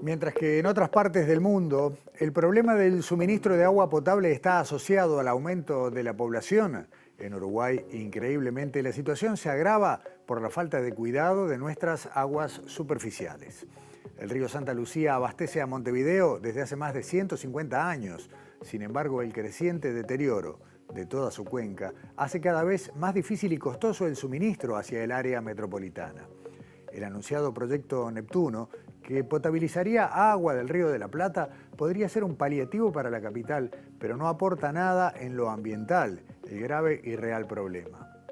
Mientras que en otras partes del mundo, el problema del suministro de agua potable está asociado al aumento de la población. En Uruguay, increíblemente, la situación se agrava por la falta de cuidado de nuestras aguas superficiales. El río Santa Lucía abastece a Montevideo desde hace más de 150 años. Sin embargo, el creciente deterioro de toda su cuenca hace cada vez más difícil y costoso el suministro hacia el área metropolitana. El anunciado proyecto Neptuno, que potabilizaría agua del Río de la Plata, podría ser un paliativo para la capital, pero no aporta nada en lo ambiental, el grave y real problema.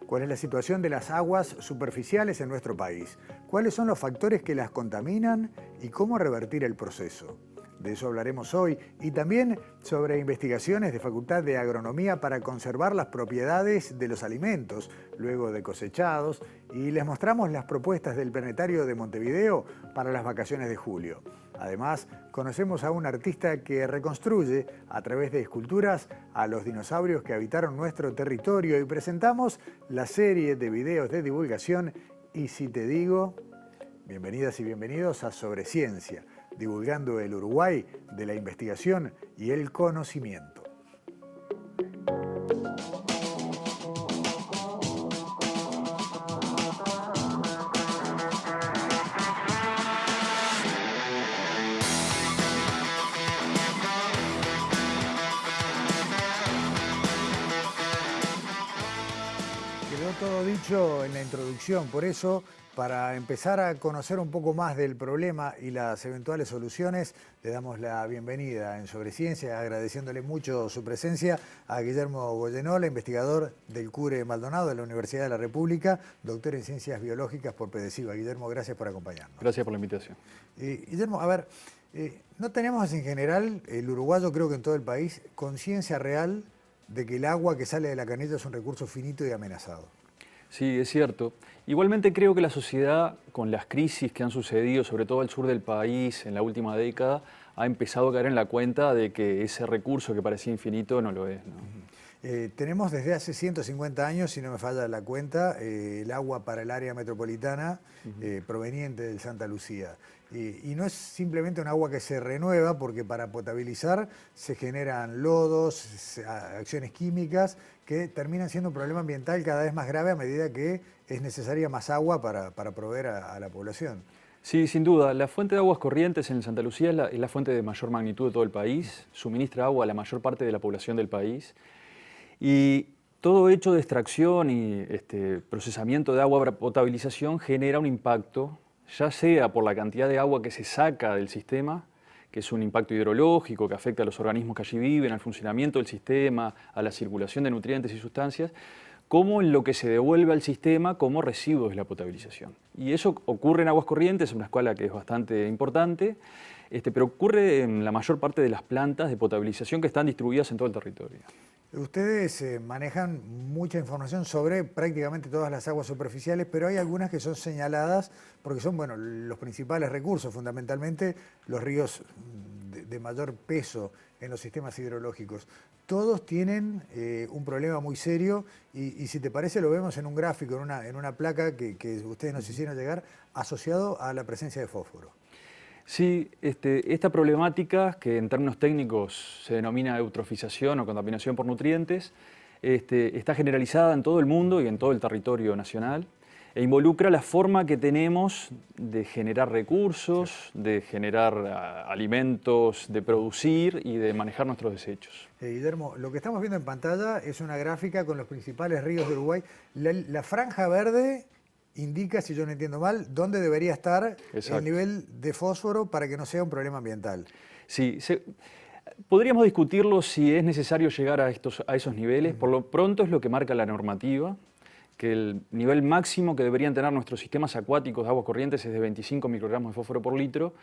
¿Cuál es la situación de las aguas superficiales en nuestro país? ¿Cuáles son los factores que las contaminan y cómo revertir el proceso? De eso hablaremos hoy y también sobre investigaciones de Facultad de Agronomía para conservar las propiedades de los alimentos luego de cosechados y les mostramos las propuestas del Planetario de Montevideo para las vacaciones de julio. Además, conocemos a un artista que reconstruye a través de esculturas a los dinosaurios que habitaron nuestro territorio y presentamos la serie de videos de divulgación Y si te digo, bienvenidas y bienvenidos a Sobre Ciencia, divulgando el Uruguay de la investigación y el conocimiento. Quedó todo dicho en la introducción, por eso, para empezar a conocer un poco más del problema y las eventuales soluciones, le damos la bienvenida en Sobre Ciencia, agradeciéndole mucho su presencia a Guillermo Goyenola, investigador del CURE Maldonado de la Universidad de la República, doctor en Ciencias Biológicas por PEDESIVA. Guillermo, gracias por acompañarnos. Gracias por la invitación. Guillermo, a ver, no tenemos en general, el uruguayo creo que en todo el país, conciencia real de que el agua que sale de la canilla es un recurso finito y amenazado. Sí, es cierto. Igualmente creo que la sociedad, con las crisis que han sucedido, sobre todo al sur del país en la última década, ha empezado a caer en la cuenta de que ese recurso que parecía infinito no lo es, ¿no? Tenemos desde hace 150 años, si no me falla la cuenta, el agua para el área metropolitana proveniente del Santa Lucía. Y no es simplemente un agua que se renueva, porque para potabilizar se generan lodos, acciones químicas que terminan siendo un problema ambiental cada vez más grave a medida que es necesaria más agua para proveer a la población. Sí, sin duda. La fuente de aguas corrientes en Santa Lucía es la fuente de mayor magnitud de todo el país, suministra agua a la mayor parte de la población del país. Y todo hecho de extracción y procesamiento de agua para potabilización genera un impacto, ya sea por la cantidad de agua que se saca del sistema, que es un impacto hidrológico que afecta a los organismos que allí viven, al funcionamiento del sistema, a la circulación de nutrientes y sustancias, como en lo que se devuelve al sistema como residuos de la potabilización. Y eso ocurre en aguas corrientes, en una escala que es bastante importante, pero ocurre en la mayor parte de las plantas de potabilización que están distribuidas en todo el territorio. Ustedes manejan mucha información sobre prácticamente todas las aguas superficiales, pero hay algunas que son señaladas porque son, bueno, los principales recursos, fundamentalmente los ríos de mayor peso en los sistemas hidrológicos. Todos tienen un problema muy serio y si te parece lo vemos en un gráfico, en una placa que ustedes nos hicieron llegar, asociado a la presencia de fósforo. Sí, esta problemática, que en términos técnicos se denomina eutrofización o contaminación por nutrientes, está generalizada en todo el mundo y en todo el territorio nacional e involucra la forma que tenemos de generar recursos, de generar alimentos, de producir y de manejar nuestros desechos. Guillermo, lo que estamos viendo en pantalla es una gráfica con los principales ríos de Uruguay. La franja verde indica, si yo no entiendo mal, dónde debería estar el nivel de fósforo para que no sea un problema ambiental. Sí, podríamos discutirlo si es necesario llegar a esos niveles. Por lo pronto es lo que marca la normativa, que el nivel máximo que deberían tener nuestros sistemas acuáticos de aguas corrientes es de 25 microgramos de fósforo por litro.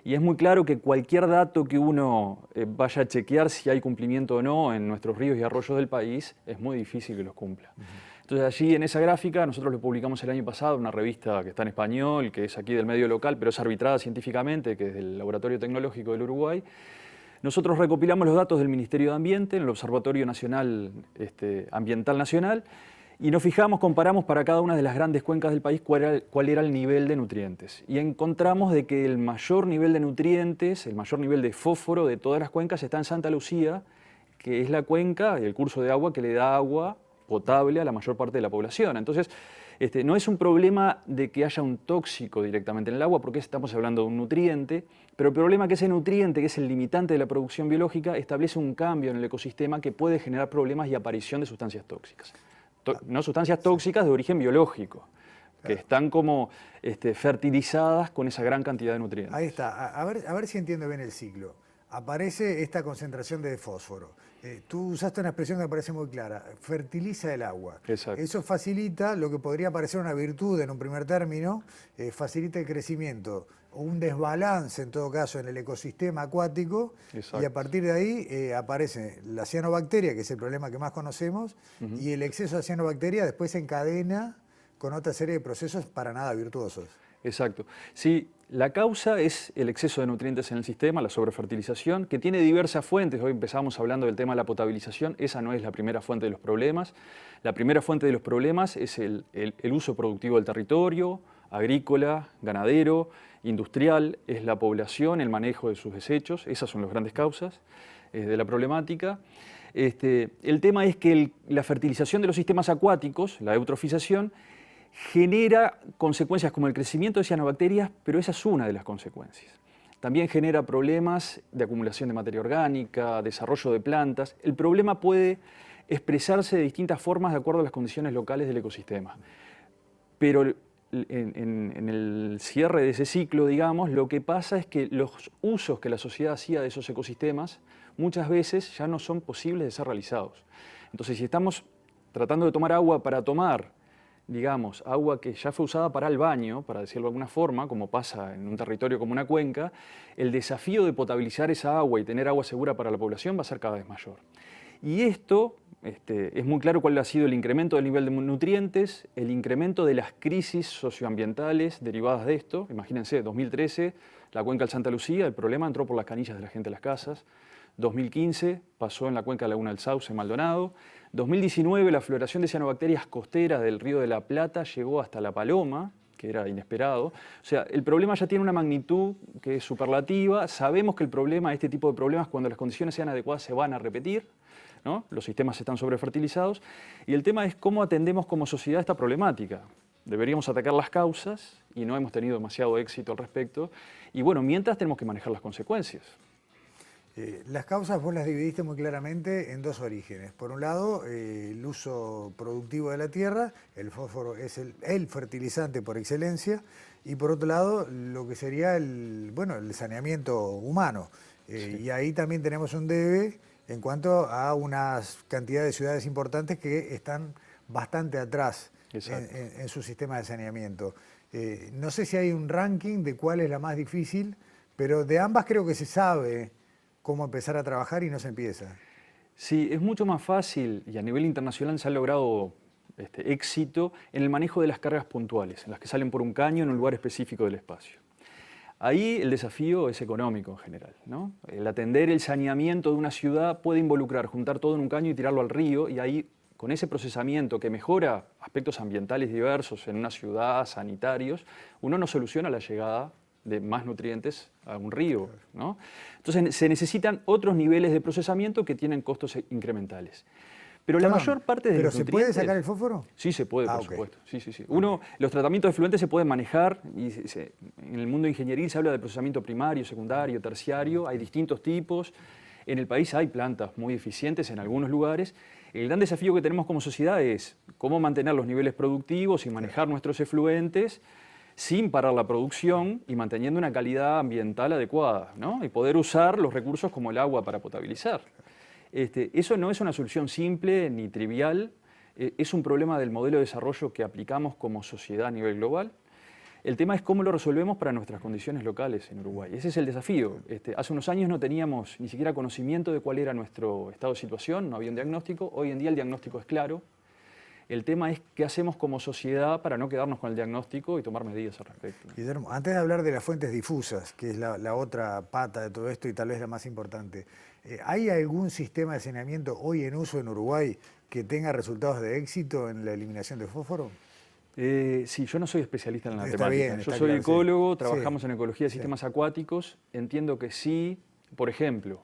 Y es muy claro que cualquier dato que uno vaya a chequear si hay cumplimiento o no en nuestros ríos y arroyos del país, es muy difícil que los cumpla. Entonces allí en esa gráfica, nosotros lo publicamos el año pasado en una revista que está en español, que es aquí del medio local, pero es arbitrada científicamente, que es del Laboratorio Tecnológico del Uruguay. Nosotros recopilamos los datos del Ministerio de Ambiente en el Observatorio Nacional Ambiental Nacional y nos fijamos, comparamos para cada una de las grandes cuencas del país cuál era el nivel de nutrientes. Y encontramos de que el mayor nivel de nutrientes, el mayor nivel de fósforo de todas las cuencas está en Santa Lucía, que es la cuenca y el curso de agua que le da agua potable a la mayor parte de la población. Entonces, no es un problema de que haya un tóxico directamente en el agua, porque estamos hablando de un nutriente, pero el problema es que ese nutriente, que es el limitante de la producción biológica, establece un cambio en el ecosistema que puede generar problemas y aparición de sustancias tóxicas. No sustancias tóxicas de origen biológico, que están como fertilizadas con esa gran cantidad de nutrientes. Ahí está. A ver si entiendo bien el ciclo. Aparece esta concentración de fósforo. Tú usaste una expresión que me parece muy clara. Fertiliza el agua. Exacto. Eso facilita lo que podría parecer una virtud en un primer término, facilita el crecimiento o un desbalance, en todo caso, en el ecosistema acuático. Exacto. Y a partir de ahí aparece la cianobacteria, que es el problema que más conocemos, y el exceso de cianobacteria después se encadena con otra serie de procesos para nada virtuosos. Exacto. Sí, la causa es el exceso de nutrientes en el sistema, la sobrefertilización, que tiene diversas fuentes. Hoy empezamos hablando del tema de la potabilización. Esa no es la primera fuente de los problemas. La primera fuente de los problemas es el uso productivo del territorio, agrícola, ganadero, industrial, es la población, el manejo de sus desechos. Esas son las grandes causas de la problemática. El tema es que la fertilización de los sistemas acuáticos, la eutrofización, genera consecuencias como el crecimiento de cianobacterias, pero esa es una de las consecuencias. También genera problemas de acumulación de materia orgánica, desarrollo de plantas. El problema puede expresarse de distintas formas de acuerdo a las condiciones locales del ecosistema. Pero en el cierre de ese ciclo, digamos, lo que pasa es que los usos que la sociedad hacía de esos ecosistemas muchas veces ya no son posibles de ser realizados. Entonces, si estamos tratando de tomar agua para tomar, digamos, agua que ya fue usada para el baño, para decirlo de alguna forma, como pasa en un territorio como una cuenca, el desafío de potabilizar esa agua y tener agua segura para la población va a ser cada vez mayor. Y esto, es muy claro cuál ha sido el incremento del nivel de nutrientes, el incremento de las crisis socioambientales derivadas de esto. Imagínense, 2013, la cuenca del Santa Lucía, el problema entró por las canillas de la gente de las casas. 2015 pasó en la cuenca de la Laguna del Sauce, en Maldonado. 2019 la floración de cianobacterias costeras del Río de la Plata llegó hasta La Paloma, que era inesperado. O sea, el problema ya tiene una magnitud que es superlativa. Sabemos que el problema, este tipo de problemas, cuando las condiciones sean adecuadas, se van a repetir, ¿no? Los sistemas están sobrefertilizados. Y el tema es cómo atendemos como sociedad esta problemática. Deberíamos atacar las causas y no hemos tenido demasiado éxito al respecto. Y bueno, mientras tenemos que manejar las consecuencias. Las causas vos las dividiste muy claramente en dos orígenes. Por un lado, el uso productivo de la tierra, el fósforo es el fertilizante por excelencia, y por otro lado, lo que sería el saneamiento humano. Sí. Y ahí también tenemos un debe en cuanto a unas cantidades de ciudades importantes que están bastante atrás en su sistema de saneamiento. No sé si hay un ranking de cuál es la más difícil, pero de ambas creo que se sabe cómo empezar a trabajar y no se empieza. Sí, es mucho más fácil y a nivel internacional se ha logrado éxito en el manejo de las cargas puntuales, en las que salen por un caño en un lugar específico del espacio. Ahí el desafío es económico en general, ¿no? El atender el saneamiento de una ciudad puede involucrar juntar todo en un caño y tirarlo al río, y ahí con ese procesamiento que mejora aspectos ambientales diversos en una ciudad, sanitarios, uno no soluciona la llegada de más nutrientes a un río, ¿no? Entonces se necesitan otros niveles de procesamiento que tienen costos incrementales. Pero la mayor parte de los nutrientes... ¿Pero se puede sacar el fósforo? Sí, se puede, por supuesto. Sí. Los tratamientos de efluentes se pueden manejar, y en el mundo ingenieril se habla de procesamiento primario, secundario, terciario, hay distintos tipos. En el país hay plantas muy eficientes en algunos lugares. El gran desafío que tenemos como sociedad es cómo mantener los niveles productivos y manejar nuestros efluentes sin parar la producción y manteniendo una calidad ambiental adecuada, ¿no? Y poder usar los recursos como el agua para potabilizar. Eso no es una solución simple ni trivial, es un problema del modelo de desarrollo que aplicamos como sociedad a nivel global. El tema es cómo lo resolvemos para nuestras condiciones locales en Uruguay. Ese es el desafío. Hace unos años no teníamos ni siquiera conocimiento de cuál era nuestro estado de situación, no había un diagnóstico. Hoy en día el diagnóstico es claro. El tema es qué hacemos como sociedad para no quedarnos con el diagnóstico y tomar medidas al respecto. Guillermo, antes de hablar de las fuentes difusas, que es la otra pata de todo esto y tal vez la más importante, ¿hay algún sistema de saneamiento hoy en uso en Uruguay que tenga resultados de éxito en la eliminación de fósforo? Sí, yo no soy especialista en la Está temática. bien, Yo está soy claro, ecólogo, sí. trabajamos Sí. en ecología de Sí. sistemas acuáticos. Entiendo que sí, por ejemplo,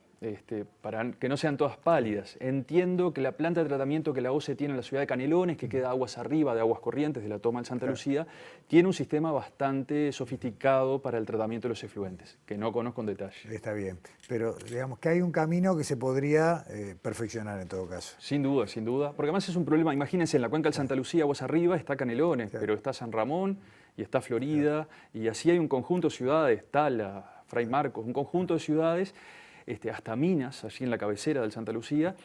para que no sean todas pálidas, entiendo que la planta de tratamiento que la OCE tiene en la ciudad de Canelones, que queda aguas arriba de Aguas Corrientes, de la toma de Santa Claro. Lucía, tiene un sistema bastante sofisticado para el tratamiento de los efluentes, que no conozco en detalle. Está bien, pero digamos que hay un camino que se podría perfeccionar en todo caso. Sin duda, porque además es un problema, imagínense, en la cuenca del Santa Lucía, aguas arriba, está Canelones, Claro. pero está San Ramón y está Florida, y así hay un conjunto de ciudades, Tala, Fray Marcos, un conjunto de ciudades, hasta Minas, allí en la cabecera del Santa Lucía,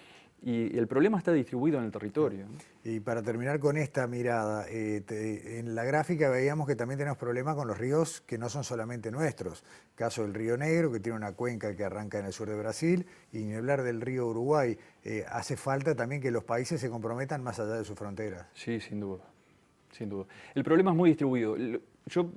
y el problema está distribuido en el territorio. Y para terminar con esta mirada, en la gráfica veíamos que también tenemos problemas con los ríos que no son solamente nuestros. Caso del Río Negro, que tiene una cuenca que arranca en el sur de Brasil, y ni hablar del río Uruguay. Hace falta también que los países se comprometan más allá de sus fronteras. Sí, sin duda. Sin duda. El problema es muy distribuido. Yo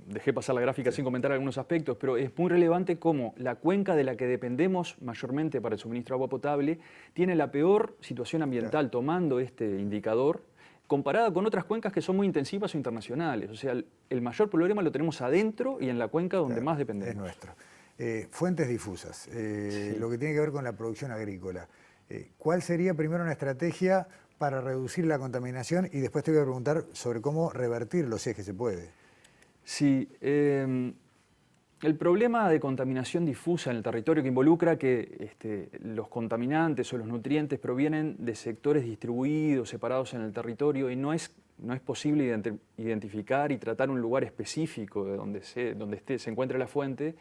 dejé pasar la gráfica sin comentar algunos aspectos, pero es muy relevante cómo la cuenca de la que dependemos mayormente para el suministro de agua potable tiene la peor situación ambiental, tomando este indicador, comparada con otras cuencas que son muy intensivas o internacionales. O sea, el mayor problema lo tenemos adentro y en la cuenca donde más dependemos. Es nuestro. Fuentes difusas, Sí. lo que tiene que ver con la producción agrícola. ¿Cuál sería primero una estrategia para reducir la contaminación? Y después te voy a preguntar sobre cómo revertirlo, si es que se puede. Sí, el problema de contaminación difusa en el territorio que involucra que los contaminantes o los nutrientes provienen de sectores distribuidos, separados en el territorio, y no es posible identificar y tratar un lugar específico de donde se encuentre la fuente,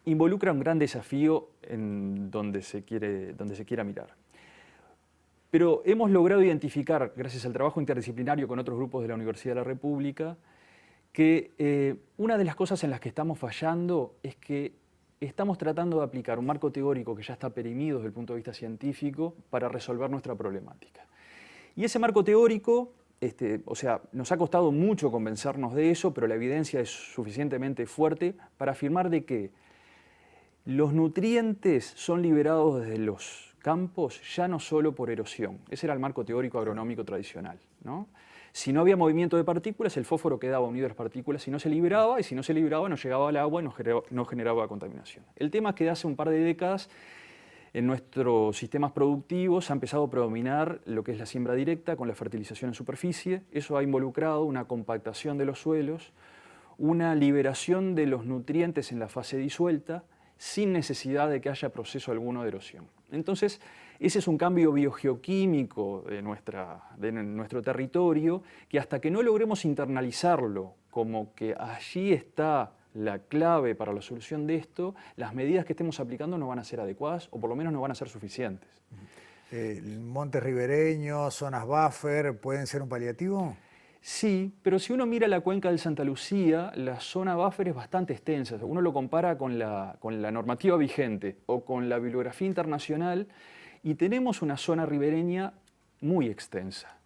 involucra un gran desafío en donde se quiera mirar. Pero hemos logrado identificar, gracias al trabajo interdisciplinario con otros grupos de la Universidad de la República, que una de las cosas en las que estamos fallando es que estamos tratando de aplicar un marco teórico que ya está perimido desde el punto de vista científico para resolver nuestra problemática. Y ese marco teórico, nos ha costado mucho convencernos de eso, pero la evidencia es suficientemente fuerte para afirmar de que los nutrientes son liberados desde los campos ya no solo por erosión. Ese era el marco teórico agronómico tradicional, ¿no? Si no había movimiento de partículas, el fósforo quedaba unido a las partículas y no se liberaba, y si no se liberaba no llegaba al agua y no generaba contaminación. El tema es que hace un par de décadas en nuestros sistemas productivos ha empezado a predominar lo que es la siembra directa con la fertilización en superficie. Eso ha involucrado una compactación de los suelos, una liberación de los nutrientes en la fase disuelta, sin necesidad de que haya proceso alguno de erosión. Entonces, ese es un cambio biogeoquímico de nuestro territorio que hasta que no logremos internalizarlo como que allí está la clave para la solución de esto, las medidas que estemos aplicando no van a ser adecuadas o por lo menos no van a ser suficientes. ¿Montes ribereños, zonas buffer, pueden ser un paliativo? Sí, pero si uno mira la cuenca del Santa Lucía, la zona buffer es bastante extensa. Uno lo compara con la normativa vigente o con la bibliografía internacional y tenemos una zona ribereña muy extensa,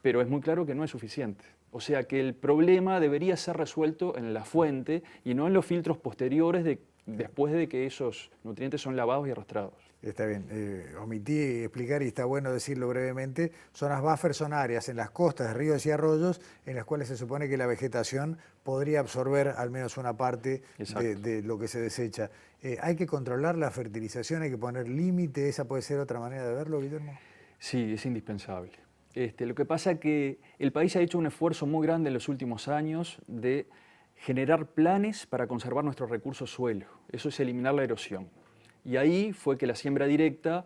pero es muy claro que no es suficiente. O sea que el problema debería ser resuelto en la fuente y no en los filtros posteriores después de que esos nutrientes son lavados y arrastrados. Está bien, omití explicar y está bueno decirlo brevemente. Zonas buffer son áreas en las costas de ríos y arroyos en las cuales se supone que la vegetación podría absorber al menos una parte de lo que se desecha. ¿Hay que controlar la fertilización? ¿Hay que poner límite? ¿Esa puede ser otra manera de verlo, Guillermo? Sí, es indispensable. Lo que pasa es que el país ha hecho un esfuerzo muy grande en los últimos años de generar planes para conservar nuestros recursos suelo. Eso es eliminar la erosión. Y ahí fue que la siembra directa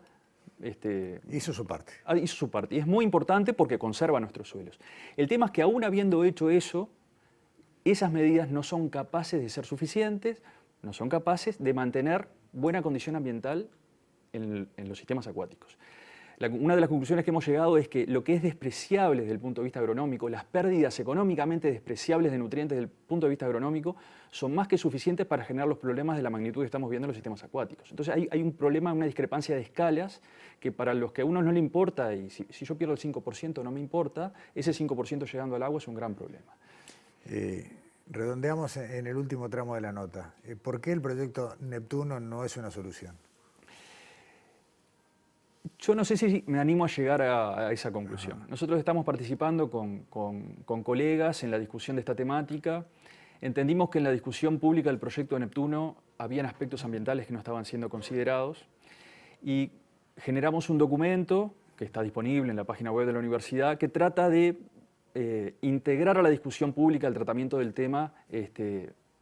hizo su parte. Hizo su parte. Y es muy importante porque conserva nuestros suelos. El tema es que aún habiendo hecho eso, esas medidas no son capaces de ser suficientes, no son capaces de mantener buena condición ambiental en los sistemas acuáticos. Una de las conclusiones que hemos llegado es que lo que es despreciable desde el punto de vista agronómico, las pérdidas económicamente despreciables de nutrientes desde el punto de vista agronómico, son más que suficientes para generar los problemas de la magnitud que estamos viendo en los sistemas acuáticos. Entonces hay un problema, una discrepancia de escalas que para los que a uno no le importa, y si yo pierdo el 5% no me importa, ese 5% llegando al agua es un gran problema. Redondeamos en el último tramo de la nota. ¿Por qué el proyecto Neptuno no es una solución? Yo no sé si me animo a llegar a esa conclusión. Nosotros estamos participando con colegas en la discusión de esta temática. Entendimos que en la discusión pública del proyecto de Neptuno habían aspectos ambientales que no estaban siendo considerados y generamos un documento que está disponible en la página web de la universidad que trata de integrar a la discusión pública el tratamiento del tema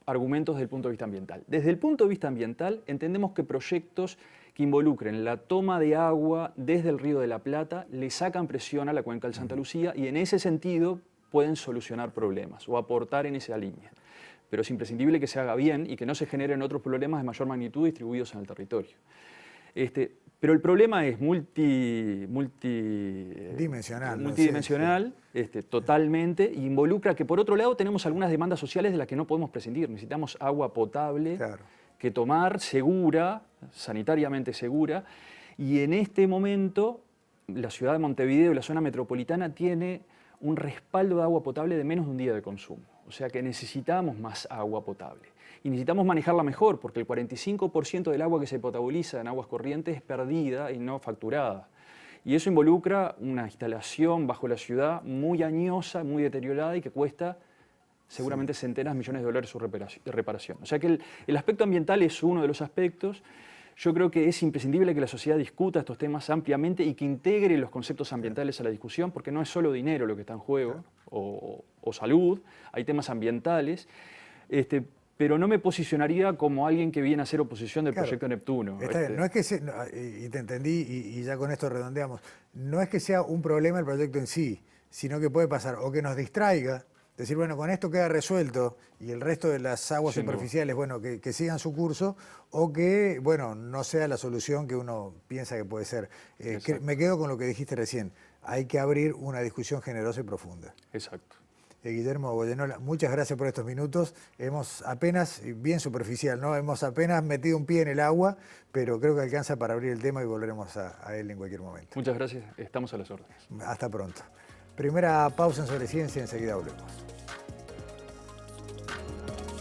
argumentos desde el punto de vista ambiental. Desde el punto de vista ambiental entendemos que proyectos que involucren la toma de agua desde el Río de la Plata le sacan presión a la cuenca del Santa Lucía y en ese sentido pueden solucionar problemas o aportar en esa línea. Pero es imprescindible que se haga bien y que no se generen otros problemas de mayor magnitud distribuidos en el territorio. Pero el problema es multidimensional, totalmente, e involucra que por otro lado tenemos algunas demandas sociales de las que no podemos prescindir. Necesitamos agua potable, claro, que tomar, segura, sanitariamente segura, y en este momento la ciudad de Montevideo y la zona metropolitana tiene un respaldo de agua potable de menos de un día de consumo. O sea que necesitamos más agua potable. Y necesitamos manejarla mejor, porque el 45% del agua que se potabiliza en aguas corrientes es perdida y no facturada. Y eso involucra una instalación bajo la ciudad muy añosa, muy deteriorada y que cuesta seguramente centenas de millones de dólares su reparación. O sea que el aspecto ambiental es uno de los aspectos. Yo creo que es imprescindible que la sociedad discuta estos temas ampliamente y que integre los conceptos ambientales a la discusión, porque no es solo dinero lo que está en juego, o salud, hay temas ambientales, pero no me posicionaría como alguien que viene a hacer oposición del proyecto Neptuno. Está bien, no es que y te entendí y ya con esto redondeamos, no es que sea un problema el proyecto en sí, sino que puede pasar o que nos distraiga, decir, bueno, con esto queda resuelto y el resto de las aguas superficiales, bueno, que sigan su curso, o que, bueno, no sea la solución que uno piensa que puede ser. Me quedo con lo que dijiste recién, hay que abrir una discusión generosa y profunda. Exacto. Guillermo Goyenola, muchas gracias por estos minutos. Hemos apenas, bien superficial, ¿no? Hemos apenas metido un pie en el agua, pero creo que alcanza para abrir el tema y volveremos a él en cualquier momento. Muchas gracias, estamos a las órdenes. Hasta pronto. Primera pausa en Sobre Ciencia, enseguida volvemos.